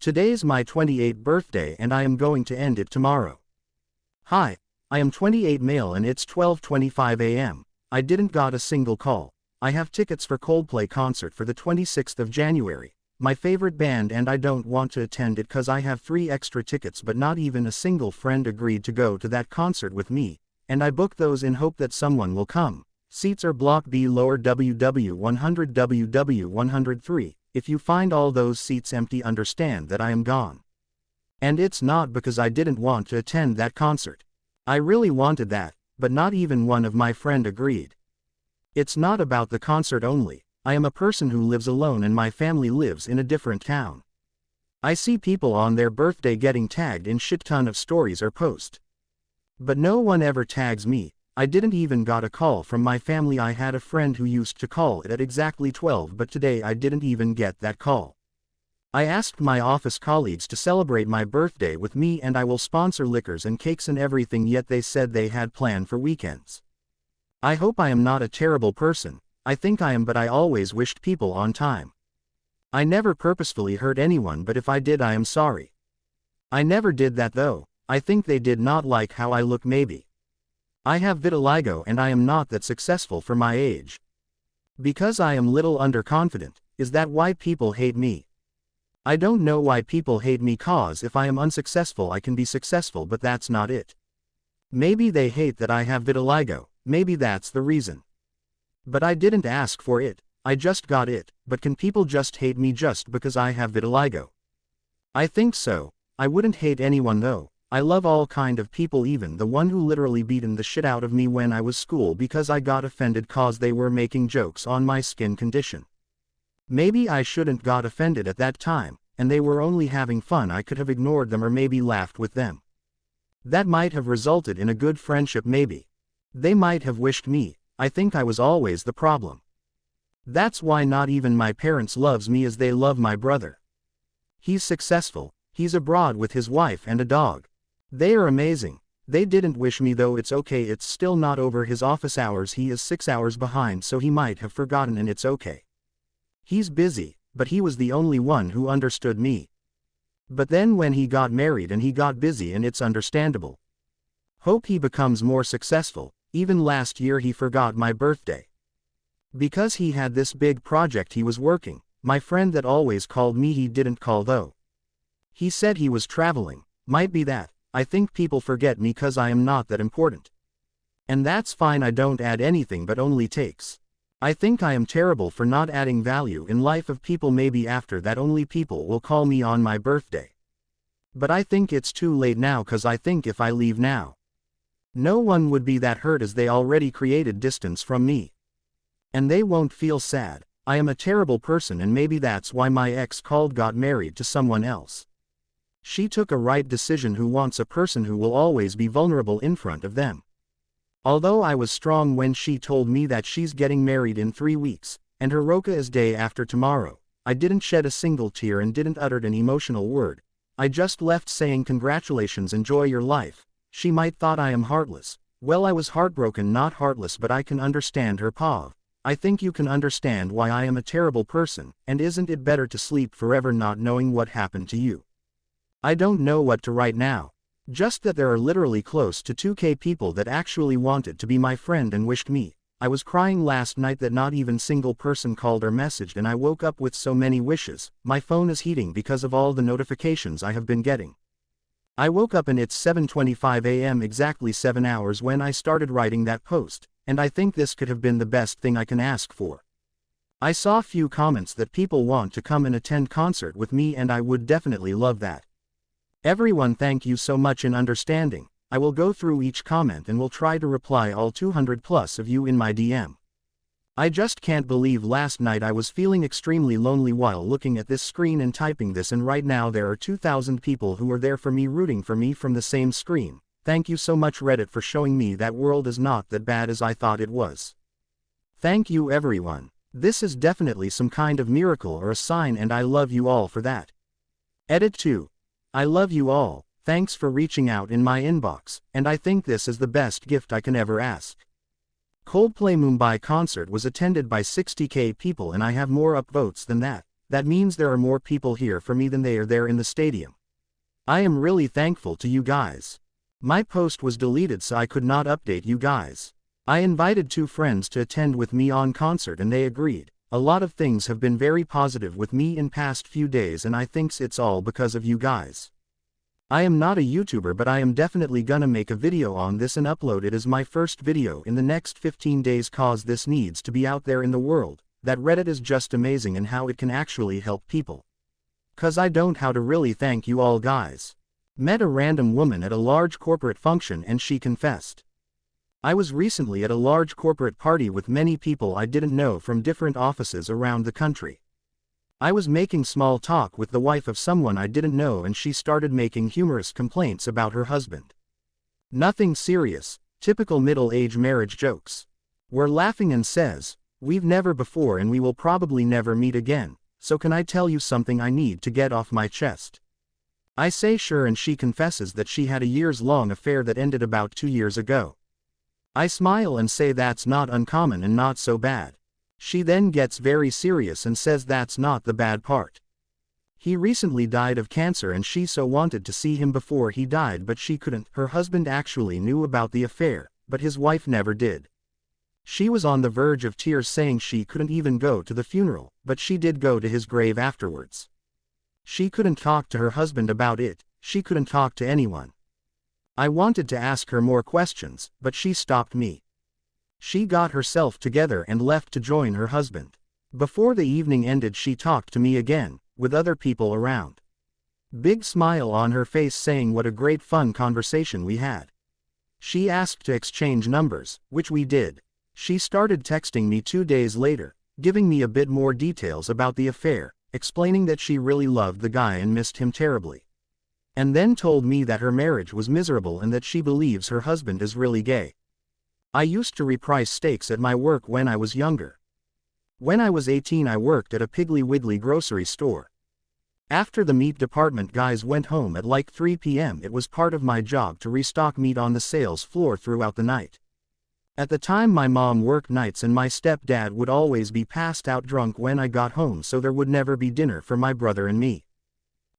Today's my 28th birthday and I am going to end it tomorrow. Hi, I am 28 male and it's 12:25 a.m. I didn't got a single call. I have tickets for Coldplay concert for the 26th of January, my favorite band, and I don't want to attend it cause I have 3 extra tickets, but not even a single friend agreed to go to that concert with me, and I booked those in hope that someone will come. Seats are Block B lower WW100 WW103. If you find all those seats empty, understand that I am gone. And it's not because I didn't want to attend that concert. I really wanted that, but not even one of my friend agreed. It's not about the concert only. I am a person who lives alone and my family lives in a different town. I see people on their birthday getting tagged in shit ton of stories or posts. But no one ever tags me. I didn't even got a call from my family. I had a friend who used to call it at exactly 12, but today I didn't even get that call. I asked my office colleagues to celebrate my birthday with me and I will sponsor liquors and cakes and everything, yet they said they had planned for weekends. I hope I am not a terrible person. I think I am, but I always wished people on time. I never purposefully hurt anyone, but if I did, I am sorry. I never did that though. I think they did not like how I look maybe. I have vitiligo and I am not that successful for my age. Because I am little underconfident. Is that why people hate me? I don't know why people hate me, cause if I am unsuccessful I can be successful, but that's not it. Maybe they hate that I have vitiligo, maybe that's the reason. But I didn't ask for it, I just got it. But can people just hate me just because I have vitiligo? I think so. I wouldn't hate anyone though. I love all kind of people, even the one who literally beaten the shit out of me when I was school because I got offended cause they were making jokes on my skin condition. Maybe I shouldn't got offended at that time, and they were only having fun. I could have ignored them or maybe laughed with them. That might have resulted in a good friendship maybe. They might have wished me. I think I was always the problem. That's why not even my parents loves me as they love my brother. He's successful, he's abroad with his wife and a dog. They are amazing. They didn't wish me though. It's okay, it's still not over his office hours. He is 6 hours behind, so he might have forgotten, and it's okay. He's busy, but he was the only one who understood me. But then when he got married and he got busy, and it's understandable. Hope he becomes more successful. Even last year he forgot my birthday. Because he had this big project he was working. My friend that always called me, he didn't call though. He said he was traveling. Might be that. I think people forget me cause I am not that important. And that's fine, I don't add anything but only takes. I think I am terrible for not adding value in life of people. Maybe after that only people will call me on my birthday. But I think it's too late now, cause I think if I leave now, no one would be that hurt as they already created distance from me. And they won't feel sad. I am a terrible person, and maybe that's why my ex got married to someone else. She took a right decision. Who wants a person who will always be vulnerable in front of them? Although I was strong when she told me that she's getting married in 3 weeks, and her roka is day after tomorrow, I didn't shed a single tear and didn't utter an emotional word. I just left saying congratulations, enjoy your life. She might thought I am heartless. Well, I was heartbroken, not heartless, but I can understand her pav. I think you can understand why I am a terrible person, and isn't it better to sleep forever not knowing what happened to you? I don't know what to write now. Just that there are literally close to 2K people that actually wanted to be my friend and wished me. I was crying last night that not even single person called or messaged, and I woke up with so many wishes. My phone is heating because of all the notifications I have been getting. I woke up and it's 7:25 a.m. exactly 7 hours when I started writing that post, and I think this could have been the best thing I can ask for. I saw few comments that people want to come and attend concert with me, and I would definitely love that. Everyone, thank you so much in understanding. I will go through each comment and will try to reply all 200 plus of you in my DM. I just can't believe last night I was feeling extremely lonely while looking at this screen and typing this, and right now there are 2,000 people who are there for me, rooting for me from the same screen. Thank you so much Reddit for showing me that world is not that bad as I thought it was. Thank you everyone. This is definitely some kind of miracle or a sign, and I love you all for that. Edit 2. I love you all. Thanks for reaching out in my inbox, and I think this is the best gift I can ever ask. Coldplay Mumbai concert was attended by 60k people, and I have more upvotes than that. That means there are more people here for me than they are there in the stadium. I am really thankful to you guys. My post was deleted so I could not update you guys. I invited 2 friends to attend with me on concert and they agreed. A lot of things have been very positive with me in past few days and I thinks it's all because of you guys. I am not a YouTuber but I am definitely gonna make a video on this and upload it as my first video in the next 15 days cause this needs to be out there in the world, that Reddit is just amazing and how it can actually help people. Cause I don't how to really thank you all guys. Met a random woman at a large corporate function and she confessed. I was recently at a large corporate party with many people I didn't know from different offices around the country. I was making small talk with the wife of someone I didn't know and she started making humorous complaints about her husband. Nothing serious, typical middle-age marriage jokes. We're laughing and says, "We've never before and we will probably never meet again, so can I tell you something I need to get off my chest?" I say sure and she confesses that she had a years-long affair that ended about 2 years ago. I smile and say that's not uncommon and not so bad. She then gets very serious and says that's not the bad part. He recently died of cancer and she so wanted to see him before he died but she couldn't. Her husband actually knew about the affair, but his wife never did. She was on the verge of tears saying she couldn't even go to the funeral, but she did go to his grave afterwards. She couldn't talk to her husband about it, she couldn't talk to anyone. I wanted to ask her more questions, but she stopped me. She got herself together and left to join her husband. Before the evening ended she talked to me again, with other people around. Big smile on her face saying what a great fun conversation we had. She asked to exchange numbers, which we did. She started texting me 2 days later, giving me a bit more details about the affair, explaining that she really loved the guy and missed him terribly. And then told me that her marriage was miserable and that she believes her husband is really gay. I used to reprice steaks at my work when I was younger. When I was 18 I worked at a Piggly Wiggly grocery store. After the meat department guys went home at like 3 p.m. it was part of my job to restock meat on the sales floor throughout the night. At the time my mom worked nights and my stepdad would always be passed out drunk when I got home so there would never be dinner for my brother and me.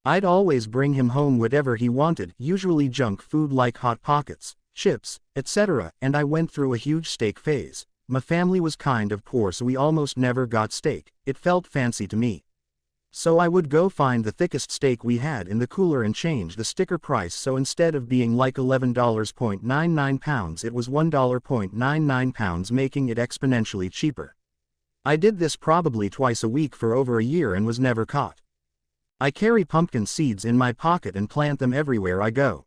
I'd always bring him home whatever he wanted, usually junk food like Hot Pockets, chips, etc., and I went through a huge steak phase. My family was kind of poor so we almost never got steak, it felt fancy to me. So I would go find the thickest steak we had in the cooler and change the sticker price so instead of being like $11.99 it was $1.99 making it exponentially cheaper. I did this probably twice a week for over a year and was never caught. I carry pumpkin seeds in my pocket and plant them everywhere I go.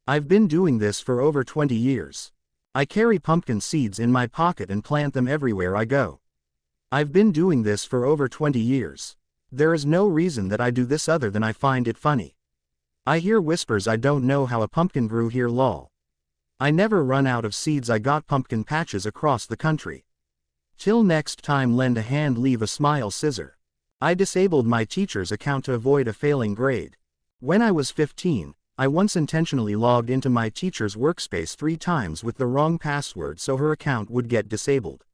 I've been doing this for over 20 years. I carry pumpkin seeds in my pocket and plant them everywhere I go. I've been doing this for over 20 years. There is no reason that I do this other than I find it funny. I hear whispers I don't know how a pumpkin grew here lol. I never run out of seeds I got pumpkin patches across the country. Till next time lend a hand leave a smile scissor. I disabled my teacher's account to avoid a failing grade. When I was 15, I once intentionally logged into my teacher's workspace 3 times with the wrong password so her account would get disabled.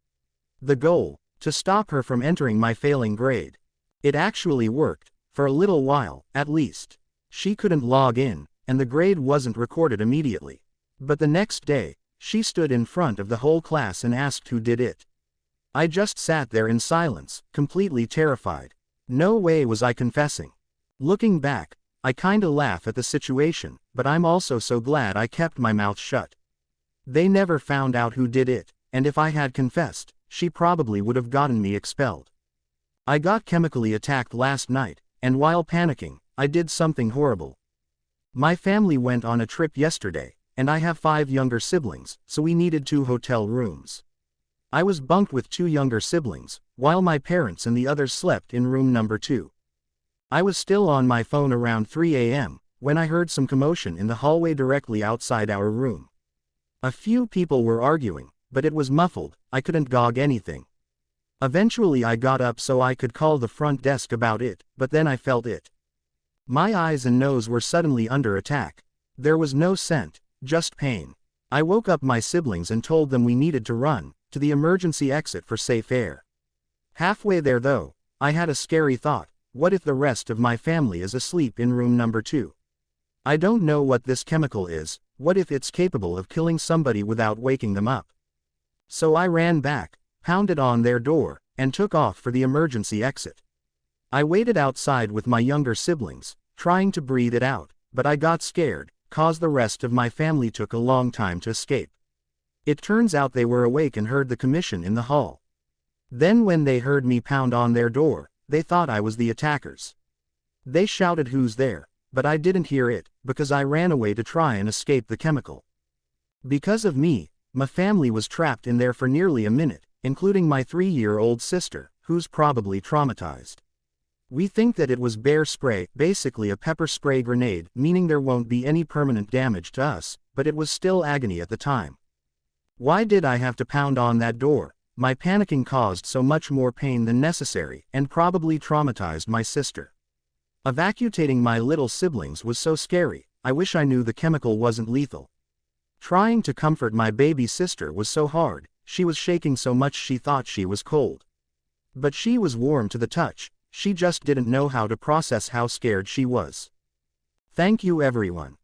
The goal? To stop her from entering my failing grade. It actually worked, for a little while, at least. She couldn't log in, and the grade wasn't recorded immediately. But the next day, she stood in front of the whole class and asked who did it. I just sat there in silence, completely terrified. No way was I confessing. Looking back, I kinda laugh at the situation, but I'm also so glad I kept my mouth shut. They never found out who did it, and if I had confessed, she probably would have gotten me expelled. I got chemically attacked last night, and while panicking, I did something horrible. My family went on a trip yesterday, and I have 5 younger siblings, so we needed 2 hotel rooms. I was bunked with 2 younger siblings, while my parents and the others slept in room number 2. I was still on my phone around 3 a.m., when I heard some commotion in the hallway directly outside our room. A few people were arguing, but it was muffled, I couldn't gog anything. Eventually I got up so I could call the front desk about it, but then I felt it. My eyes and nose were suddenly under attack. There was no scent, just pain. I woke up my siblings and told them we needed to run to the emergency exit for safe air. Halfway there though, I had a scary thought. What if the rest of my family is asleep in room number 2? I don't know what this chemical is. What if it's capable of killing somebody without waking them up? So I ran back, pounded on their door, and took off for the emergency exit. I waited outside with my younger siblings, trying to breathe it out, but I got scared, cause the rest of my family took a long time to escape. It turns out they were awake and heard the commotion in the hall. Then when they heard me pound on their door, they thought I was the attackers. They shouted, "Who's there?" But I didn't hear it, because I ran away to try and escape the chemical. Because of me, my family was trapped in there for nearly a minute, including my 3-year-old sister, who's probably traumatized. We think that it was bear spray, basically a pepper spray grenade, meaning there won't be any permanent damage to us, but it was still agony at the time. Why did I have to pound on that door? My panicking caused so much more pain than necessary, and probably traumatized my sister. Evacuating my little siblings was so scary. I wish I knew the chemical wasn't lethal. Trying to comfort my baby sister was so hard. She was shaking so much she thought she was cold. But she was warm to the touch. She just didn't know how to process how scared she was. Thank you everyone.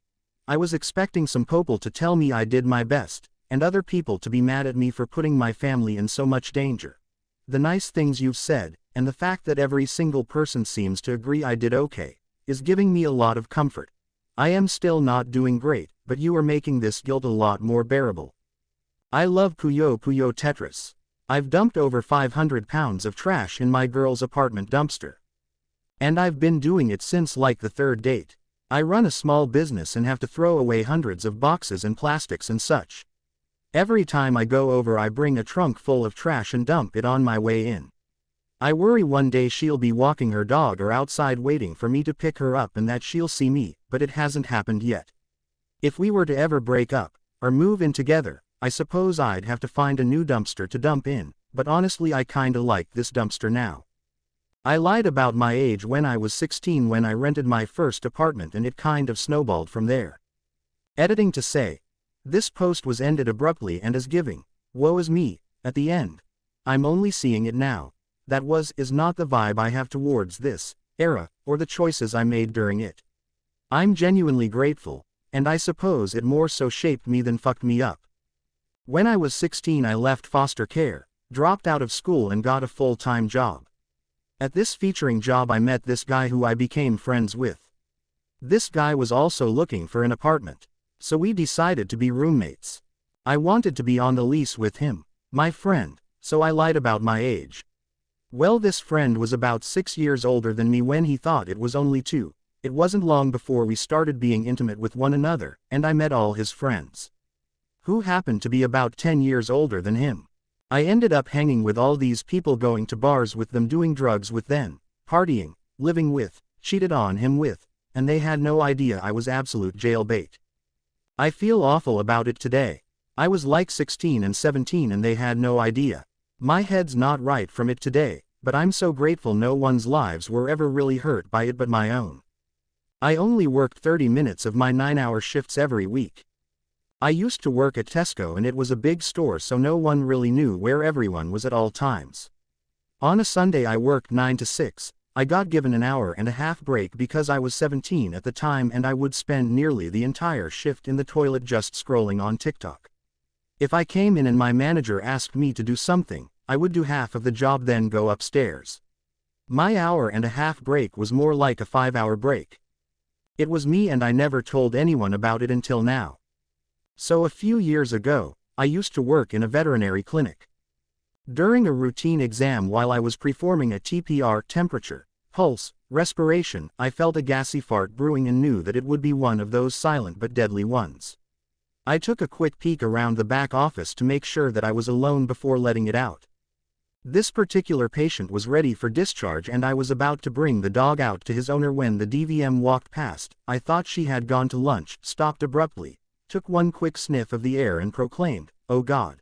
I was expecting some people to tell me I did my best, and other people to be mad at me for putting my family in so much danger. The nice things you've said, and the fact that every single person seems to agree I did okay, is giving me a lot of comfort. I am still not doing great, but you are making this guilt a lot more bearable. I love Puyo Puyo Tetris. I've dumped over 500 pounds of trash in my girl's apartment dumpster. And I've been doing it since like the 3rd date. I run a small business and have to throw away hundreds of boxes and plastics and such. Every time I go over I bring a trunk full of trash and dump it on my way in. I worry one day she'll be walking her dog or outside waiting for me to pick her up and that she'll see me, but it hasn't happened yet. If we were to ever break up, or move in together, I suppose I'd have to find a new dumpster to dump in, but honestly I kinda like this dumpster now. I lied about my age when I was 16 when I rented my first apartment and it kind of snowballed from there. Editing to say, this post was ended abruptly and as giving, woe is me, at the end. I'm only seeing it now. That is not the vibe I have towards this era, or the choices I made during it. I'm genuinely grateful, and I suppose it more so shaped me than fucked me up. When I was 16 I left foster care, dropped out of school and got a full-time job. At this featuring job I met this guy who I became friends with. This guy was also looking for an apartment. So we decided to be roommates. I wanted to be on the lease with him, my friend, so I lied about my age. Well, this friend was about 6 years older than me when he thought it was only 2. It wasn't long before we started being intimate with one another, and I met all his friends, who happened to be about 10 years older than him. I ended up hanging with all these people, going to bars with them, doing drugs with them, partying, living with, cheated on him with, and they had no idea I was absolute jailbait. I feel awful about it today. I was like 16 and 17 and they had no idea. My head's not right from it today, but I'm so grateful no one's lives were ever really hurt by it but my own. I only worked 30 minutes of my 9-hour shifts every week. I used to work at Tesco and it was a big store, so no one really knew where everyone was at all times. On a Sunday I worked 9 to 6. I got given an hour and a half break because I was 17 at the time, and I would spend nearly the entire shift in the toilet just scrolling on TikTok. If I came in and my manager asked me to do something, I would do half of the job then go upstairs. My hour and a half break was more like a 5-hour break. It was me and I never told anyone about it until now. So a few years ago, I used to work in a veterinary clinic. During a routine exam while I was performing a TPR, temperature, pulse, respiration, I felt a gassy fart brewing and knew that it would be one of those silent but deadly ones. I took a quick peek around the back office to make sure that I was alone before letting it out. This particular patient was ready for discharge and I was about to bring the dog out to his owner when the DVM walked past. I thought she had gone to lunch, stopped abruptly, took one quick sniff of the air and proclaimed, "Oh God."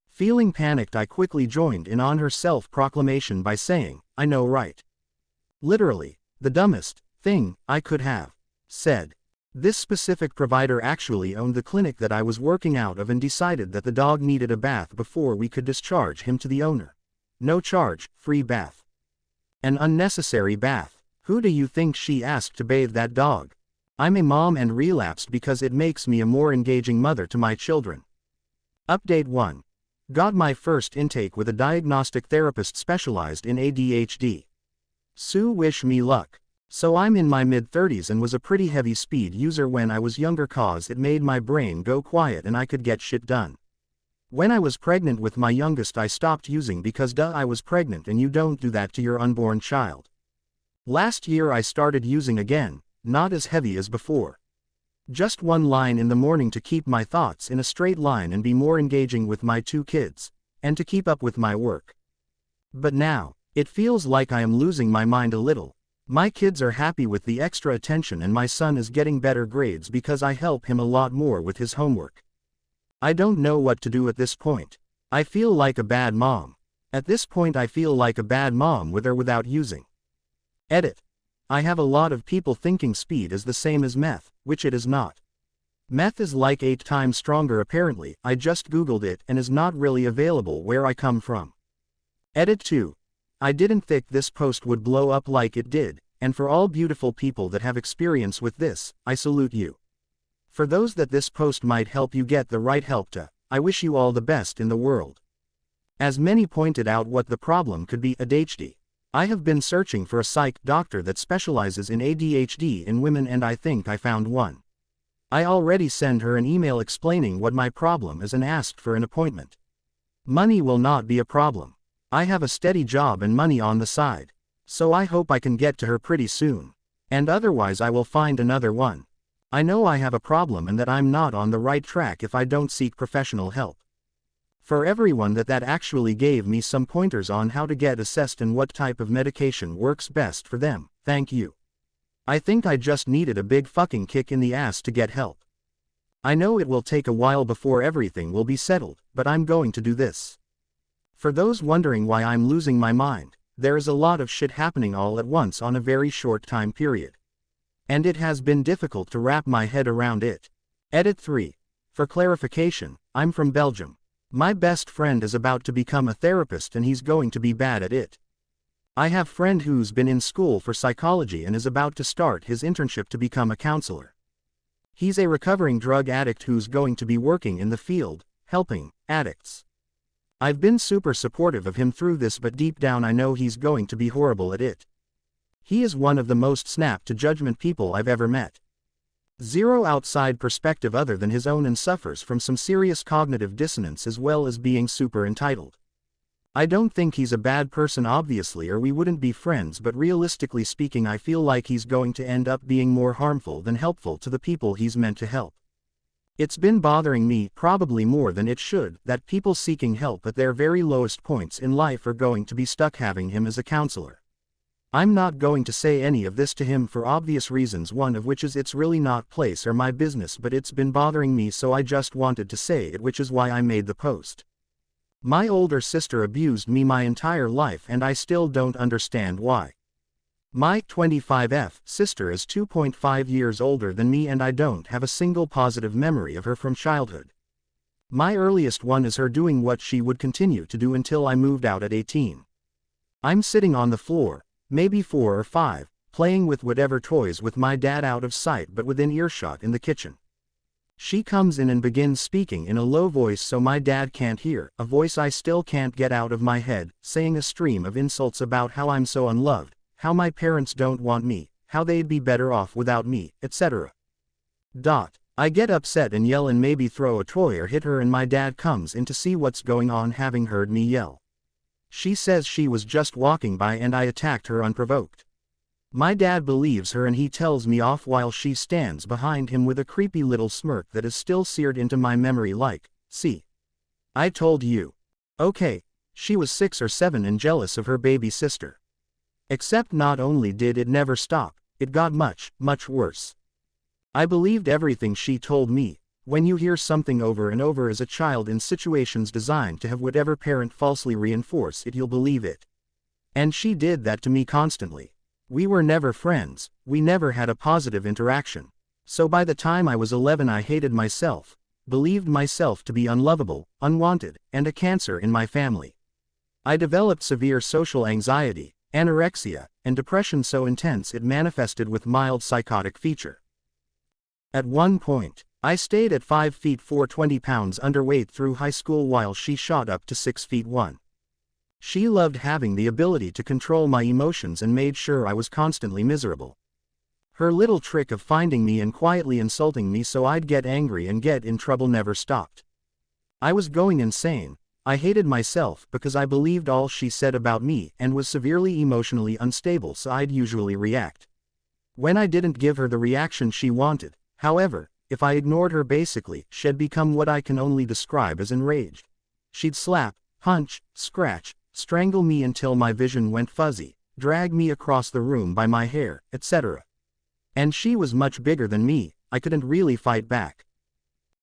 Feeling panicked, I quickly joined in on her self-proclamation by saying, "I know, right?" Literally, the dumbest thing I could have said. This specific provider actually owned the clinic that I was working out of and decided that the dog needed a bath before we could discharge him to the owner. No charge, free bath. An unnecessary bath. Who do you think she asked to bathe that dog? I'm a mom and relapsed because it makes me a more engaging mother to my children. Update 1. Got my first intake with a diagnostic therapist specialized in ADHD. Sue, wish me luck. So I'm in my mid-30s and was a pretty heavy speed user when I was younger cause it made my brain go quiet and I could get shit done. When I was pregnant with my youngest I stopped using because duh, I was pregnant and you don't do that to your unborn child. Last year I started using again, not as heavy as before. Just one line in the morning to keep my thoughts in a straight line and be more engaging with my 2 kids, and to keep up with my work. But now, it feels like I am losing my mind a little. My kids are happy with the extra attention and my son is getting better grades because I help him a lot more with his homework. I don't know what to do at this point. I feel like a bad mom. At this point I feel like a bad mom with or without using. Edit. I have a lot of people thinking speed is the same as meth, which it is not. Meth is like 8 times stronger apparently. I just googled it and is not really available where I come from. Edit 2. I didn't think this post would blow up like it did, and for all beautiful people that have experience with this, I salute you. For those that this post might help you get the right help to, I wish you all the best in the world. As many pointed out what the problem could be, ADHD. I have been searching for a psych doctor that specializes in ADHD in women and I think I found one. I already sent her an email explaining what my problem is and asked for an appointment. Money will not be a problem. I have a steady job and money on the side. So I hope I can get to her pretty soon. And otherwise I will find another one. I know I have a problem and that I'm not on the right track if I don't seek professional help. For everyone that actually gave me some pointers on how to get assessed and what type of medication works best for them, thank you. I think I just needed a big fucking kick in the ass to get help. I know it will take a while before everything will be settled, but I'm going to do this. For those wondering why I'm losing my mind, there is a lot of shit happening all at once on a very short time period. And it has been difficult to wrap my head around it. Edit 3. For clarification, I'm from Belgium. My best friend is about to become a therapist and he's going to be bad at it. I have a friend who's been in school for psychology and is about to start his internship to become a counselor. He's a recovering drug addict who's going to be working in the field, helping addicts. I've been super supportive of him through this, but deep down I know he's going to be horrible at it. He is one of the most snap to judgment people I've ever met. Zero outside perspective other than his own and suffers from some serious cognitive dissonance as well as being super entitled. I don't think he's a bad person obviously or we wouldn't be friends, but realistically speaking I feel like he's going to end up being more harmful than helpful to the people he's meant to help. It's been bothering me, probably more than it should, that people seeking help at their very lowest points in life are going to be stuck having him as a counselor. I'm not going to say any of this to him for obvious reasons, one of which is it's really not place or my business, but it's been bothering me so I just wanted to say it, which is why I made the post. My older sister abused me my entire life and I still don't understand why. My 25F sister is 2.5 years older than me and I don't have a single positive memory of her from childhood. My earliest one is her doing what she would continue to do until I moved out at 18. I'm sitting on the floor, maybe 4 or 5, playing with whatever toys with my dad out of sight but within earshot in the kitchen. She comes in and begins speaking in a low voice so my dad can't hear, a voice I still can't get out of my head, saying a stream of insults about how I'm so unloved, how my parents don't want me, how they'd be better off without me, etc. I get upset and yell and maybe throw a toy or hit her and my dad comes in to see what's going on, having heard me yell. She says she was just walking by and I attacked her unprovoked. My dad believes her and he tells me off while she stands behind him with a creepy little smirk that is still seared into my memory like, see? I told you. Okay, she was 6 or 7 and jealous of her baby sister. Except not only did it never stop, it got much, much worse. I believed everything she told me. When you hear something over and over as a child in situations designed to have whatever parent falsely reinforce it, you'll believe it. And she did that to me constantly. We were never friends, we never had a positive interaction. So by the time I was 11 I hated myself, believed myself to be unlovable, unwanted, and a cancer in my family. I developed severe social anxiety, anorexia, and depression so intense it manifested with mild psychotic feature. At one point, I stayed at 5 feet 4 20 pounds underweight through high school while she shot up to 6 feet 1. She loved having the ability to control my emotions and made sure I was constantly miserable. Her little trick of finding me and quietly insulting me so I'd get angry and get in trouble never stopped. I was going insane. I hated myself because I believed all she said about me and was severely emotionally unstable, so I'd usually react. When I didn't give her the reaction she wanted, however, if I ignored her basically, she'd become what I can only describe as enraged. She'd slap, punch, scratch, strangle me until my vision went fuzzy, drag me across the room by my hair, etc. And she was much bigger than me, I couldn't really fight back.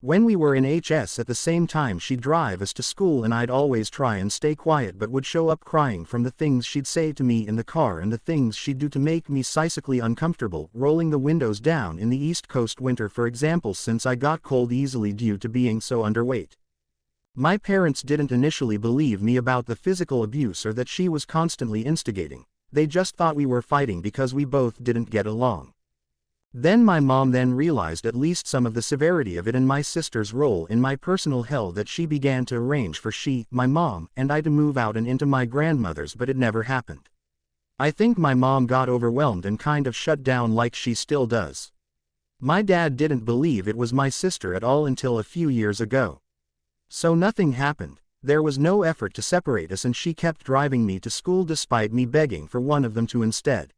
When we were in HS at the same time, she'd drive us to school and I'd always try and stay quiet but would show up crying from the things she'd say to me in the car and the things she'd do to make me psychically uncomfortable, rolling the windows down in the East Coast winter for example, since I got cold easily due to being so underweight. My parents didn't initially believe me about the physical abuse or that she was constantly instigating, they just thought we were fighting because we both didn't get along. Then my mom then realized at least some of the severity of it and my sister's role in my personal hell that she began to arrange for my mom, and I to move out and into my grandmother's, but it never happened. I think my mom got overwhelmed and kind of shut down like she still does. My dad didn't believe it was my sister at all until a few years ago. So nothing happened, there was no effort to separate us and she kept driving me to school despite me begging for one of them to instead.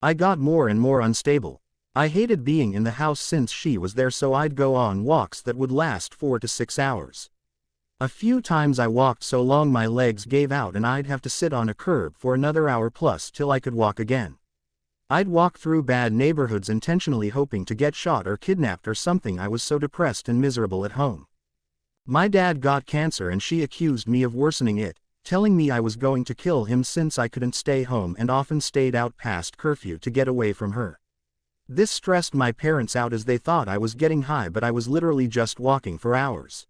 I got more and more unstable. I hated being in the house since she was there, so I'd go on walks that would last 4 to 6 hours. A few times I walked so long my legs gave out and I'd have to sit on a curb for another hour plus till I could walk again. I'd walk through bad neighborhoods intentionally hoping to get shot or kidnapped or something. I was so depressed and miserable at home. My dad got cancer and she accused me of worsening it, telling me I was going to kill him since I couldn't stay home and often stayed out past curfew to get away from her. This stressed my parents out as they thought I was getting high, but I was literally just walking for hours.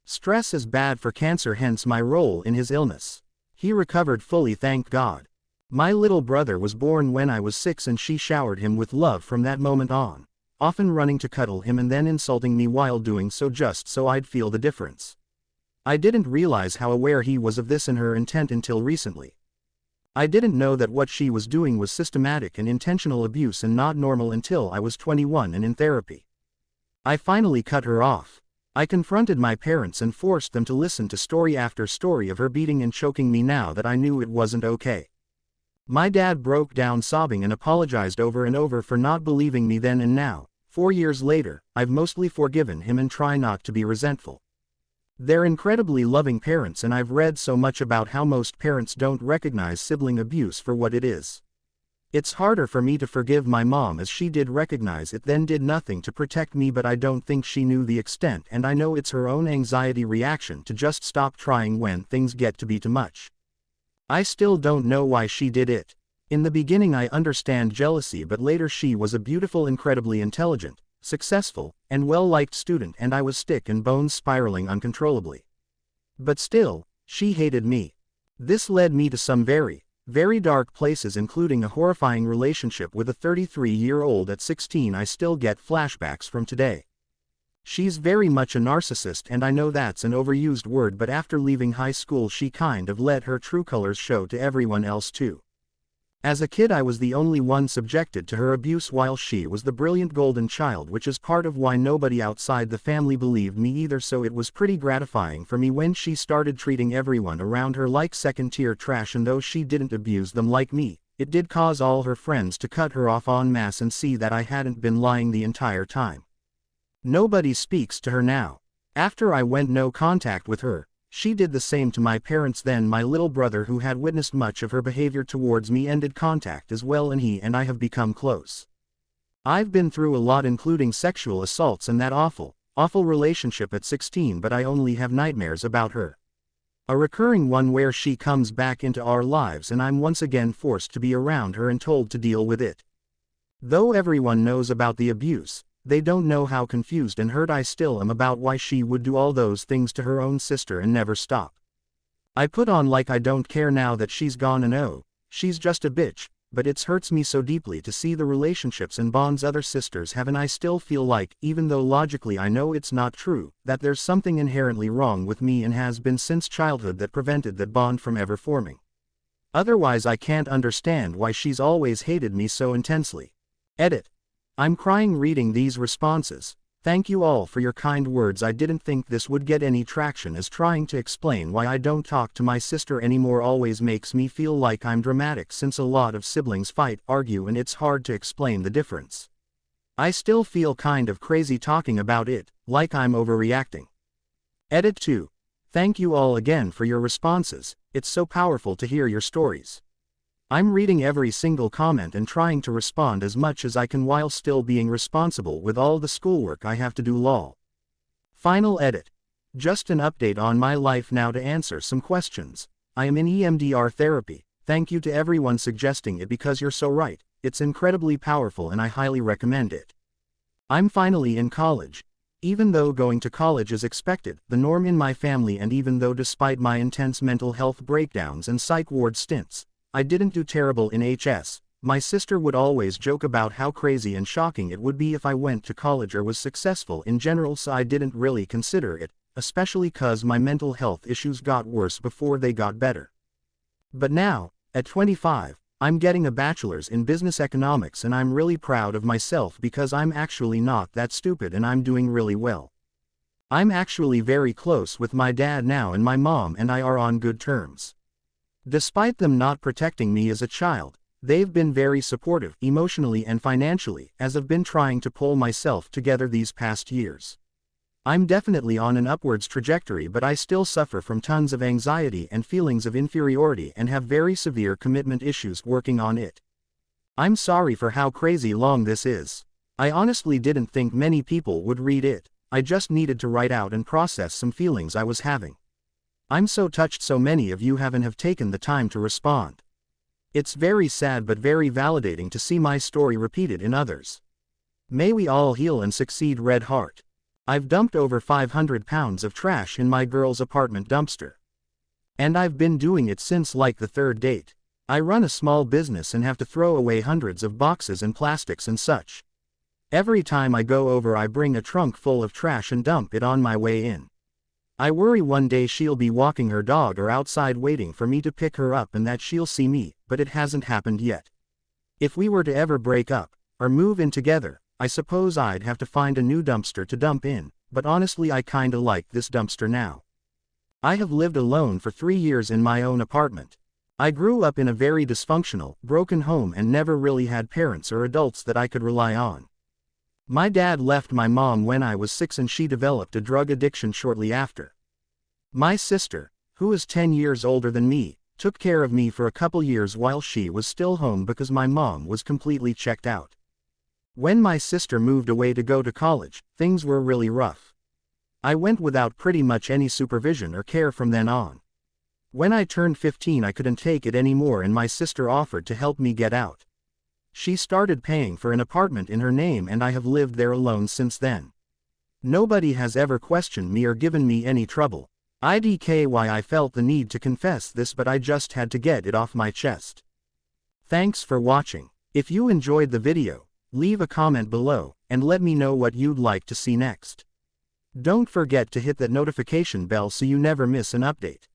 Stress is bad for cancer, hence my role in his illness. He recovered fully, thank God. My little brother was born when I was 6 and she showered him with love from that moment on, often running to cuddle him and then insulting me while doing so just so I'd feel the difference. I didn't realize how aware he was of this and her intent until recently. I didn't know that what she was doing was systematic and intentional abuse and not normal until I was 21 and in therapy. I finally cut her off. I confronted my parents and forced them to listen to story after story of her beating and choking me now that I knew it wasn't okay. My dad broke down sobbing and apologized over and over for not believing me then, and now, 4 years later, I've mostly forgiven him and try not to be resentful. They're incredibly loving parents, and I've read so much about how most parents don't recognize sibling abuse for what it is. It's harder for me to forgive my mom as she did recognize it then did nothing to protect me, but I don't think she knew the extent, and I know it's her own anxiety reaction to just stop trying when things get to be too much. I still don't know why she did it. In the beginning I understand jealousy, but later she was a beautiful, incredibly intelligent, successful, and well-liked student and I was stick and bones spiraling uncontrollably. But still, she hated me. This led me to some very, very dark places, including a horrifying relationship with a 33-year-old at 16 I still get flashbacks from today. She's very much a narcissist, and I know that's an overused word, but after leaving high school she kind of let her true colors show to everyone else too. As a kid I was the only one subjected to her abuse while she was the brilliant golden child, which is part of why nobody outside the family believed me either, so it was pretty gratifying for me when she started treating everyone around her like second-tier trash, and though she didn't abuse them like me, it did cause all her friends to cut her off en masse and see that I hadn't been lying the entire time. Nobody speaks to her now. After I went no contact with her, she did the same to my parents. Then my little brother, who had witnessed much of her behavior towards me, ended contact as well, and he and I have become close. I've been through a lot, including sexual assaults and that awful relationship at 16, but I only have nightmares about her. A recurring one where she comes back into our lives and I'm once again forced to be around her and told to deal with it. Though everyone knows about the abuse, they don't know how confused and hurt I still am about why she would do all those things to her own sister and never stop. I put on like I don't care now that she's gone, and oh, She's just a bitch, but it hurts me so deeply to see the relationships and bonds other sisters have, and I still feel like, even though logically I know it's not true, that there's something inherently wrong with me and has been since childhood that prevented that bond from ever forming. Otherwise I can't understand why she's always hated me so intensely. Edit. I'm crying reading these responses. Thank you all for your kind words. I didn't think this would get any traction, as trying to explain why I don't talk to my sister anymore always makes me feel like I'm dramatic, since a lot of siblings fight, argue, and it's hard to explain the difference. I still feel kind of crazy talking about it, like I'm overreacting. Edit 2. Thank you all again for your responses. It's so powerful to hear your stories. I'm reading every single comment and trying to respond as much as I can while still being responsible with all the schoolwork I have to do. Lol. Final edit. Just an update on my life now to answer some questions. I am in EMDR therapy. Thank you to everyone suggesting it, because you're so right. It's incredibly powerful and I highly recommend it. I'm finally in college. Even though going to college is expected, the norm in my family, and even though despite my intense mental health breakdowns and psych ward stints, I didn't do terrible in HS, my sister would always joke about how crazy and shocking it would be if I went to college or was successful in general, so I didn't really consider it, especially cause my mental health issues got worse before they got better. But now, at 25, I'm getting a bachelor's in business economics and I'm really proud of myself because I'm actually not that stupid and I'm doing really well. I'm actually very close with my dad now, and my mom and I are on good terms. Despite them not protecting me as a child, they've been very supportive emotionally and financially as I've been trying to pull myself together these past years. I'm definitely on an upwards trajectory, but I still suffer from tons of anxiety and feelings of inferiority and have very severe commitment issues working on it. I'm sorry for how crazy long this is. I honestly didn't think many people would read it. I just needed to write out and process some feelings I was having. I'm so touched so many of you have taken the time to respond. It's very sad but very validating to see my story repeated in others. May we all heal and succeed. Red heart. I've dumped over 500 pounds of trash in my girl's apartment dumpster. And I've been doing it since like the third date. I run a small business and have to throw away hundreds of boxes and plastics and such. Every time I go over I bring a trunk full of trash and dump it on my way in. I worry one day she'll be walking her dog or outside waiting for me to pick her up and that she'll see me, but it hasn't happened yet. If we were to ever break up, or move in together, I suppose I'd have to find a new dumpster to dump in, but honestly I kinda like this dumpster now. I have lived alone for 3 years in my own apartment. I grew up in a very dysfunctional, broken home and never really had parents or adults that I could rely on. My dad left my mom when I was 6 and she developed a drug addiction shortly after. My sister, who is 10 years older than me, took care of me for a couple years while she was still home because my mom was completely checked out. When my sister moved away to go to college, things were really rough. I went without pretty much any supervision or care from then on. When I turned 15 I couldn't take it anymore and my sister offered to help me get out. She started paying for an apartment in her name and I have lived there alone since then. Nobody has ever questioned me or given me any trouble. Why I felt the need to confess this, but I just had to get it off my chest. Thanks for watching. If you enjoyed the video, leave a comment below, and let me know what you'd like to see next. Don't forget to hit that notification bell so you never miss an update.